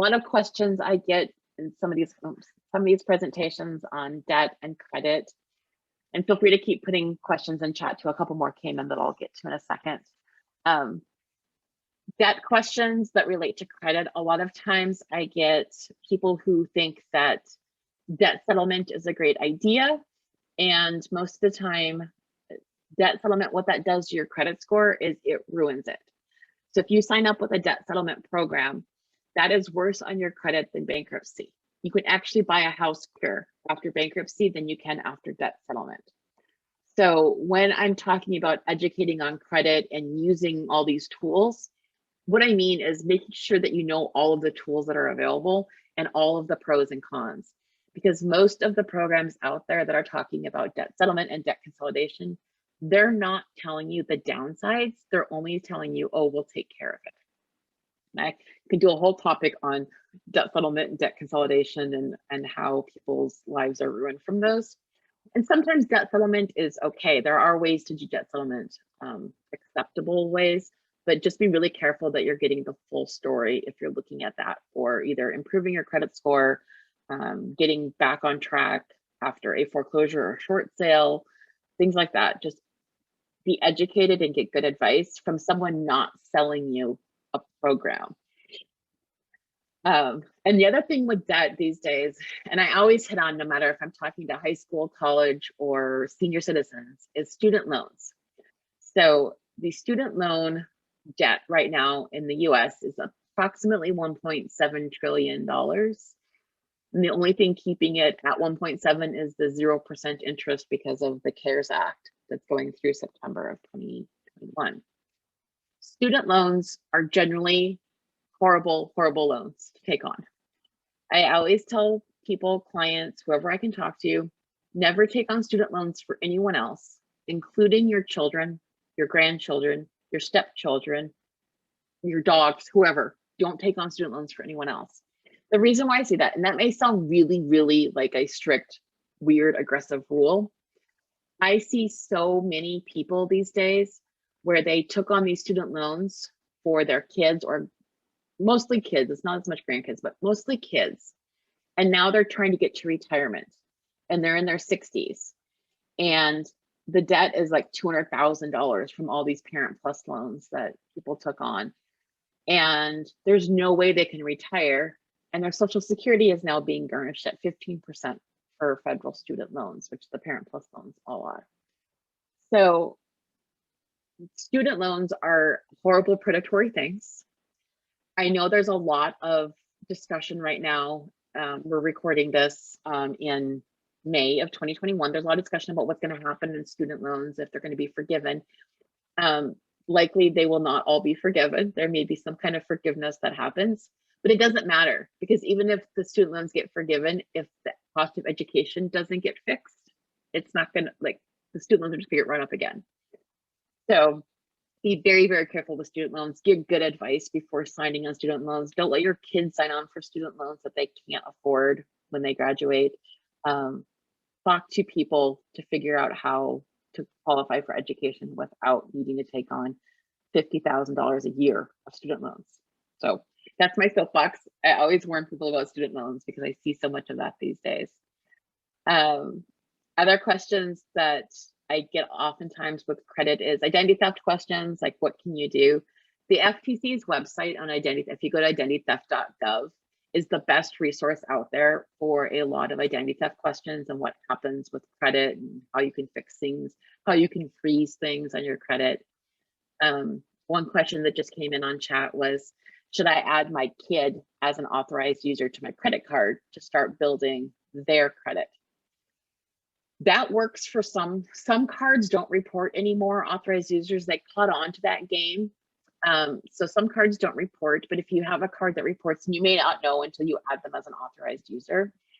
lot of questions I get in some of these presentations on debt and credit, and feel free to keep putting questions in chat too. A couple more came in that I'll get to in a second. Debt questions that relate to credit. A lot of times I get people who think that debt settlement is a great idea, and most of the time debt settlement, what that does to your credit score is it ruins it. So if you sign up with a debt settlement program, that is worse on your credit than bankruptcy. You can actually buy a house quicker after bankruptcy than you can after debt settlement. So when I'm talking about educating on credit and using all these tools, what I mean is making sure that you know all of the tools that are available and all of the pros and cons. Because most of the programs out there that are talking about debt settlement and debt consolidation, they're not telling you the downsides. They're only telling you, oh, we'll take care of it. And I could do a whole topic on debt settlement and debt consolidation and how people's lives are ruined from those. And sometimes debt settlement is okay. There are ways to do debt settlement, acceptable ways, but just be really careful that you're getting the full story if you're looking at that for either improving your credit score, getting back on track after a foreclosure or short sale, things like that. Just be educated and get good advice from someone not selling you a program. And the other thing with debt these days, and I always hit on no matter if I'm talking to high school, college, or senior citizens, is student loans. So the student loan debt right now in the US is approximately $1.7 trillion. And the only thing keeping it at 1.7 is the 0% interest because of the CARES Act that's going through September of 2021. Student loans are generally horrible, horrible loans to take on. I always tell people, clients, whoever I can talk to, never take on student loans for anyone else, including your children, your grandchildren, your stepchildren, your dogs, whoever. Don't take on student loans for anyone else. The reason why I say that, and that may sound really, really like a strict, weird, aggressive rule. I see so many people these days where they took on these student loans for their kids, or mostly kids. It's not as much grandkids, but mostly kids. And now they're trying to get to retirement and they're in their 60s. And the debt is like $200,000 from all these Parent Plus loans that people took on. And there's no way they can retire. And their Social Security is now being garnished at 15% for federal student loans, which the Parent Plus loans all are. So student loans are horrible predatory things. I know there's a lot of discussion right now. We're recording this in May of 2021. There's a lot of discussion about what's going to happen in student loans, if they're going to be forgiven. Likely they will not all be forgiven. There may be some kind of forgiveness that happens, but it doesn't matter, because even if the student loans get forgiven, if the cost of education doesn't get fixed, it's not going to, like, the student loans are just going to get run up again. So be very, very careful with student loans. Give good advice before signing on student loans. Don't let your kids sign on for student loans that they can't afford when they graduate. Talk to people to figure out how to qualify for education without needing to take on $50,000 a year of student loans. So that's my soapbox. I always warn people about student loans because I see so much of that these days. Other questions that I get oftentimes with credit is identity theft questions, like what can you do? The FTC's website on identity, if you go to identitytheft.gov, is the best resource out there for a lot of identity theft questions and what happens with credit and how you can fix things, how you can freeze things on your credit. One question that just came in on chat was, should I add my kid as an authorized user to my credit card to start building their credit? That works for some. Some cards don't report anymore authorized users. They caught on to that game. So some cards don't report, but if you have a card that reports, and you may not know until you add them as an authorized user,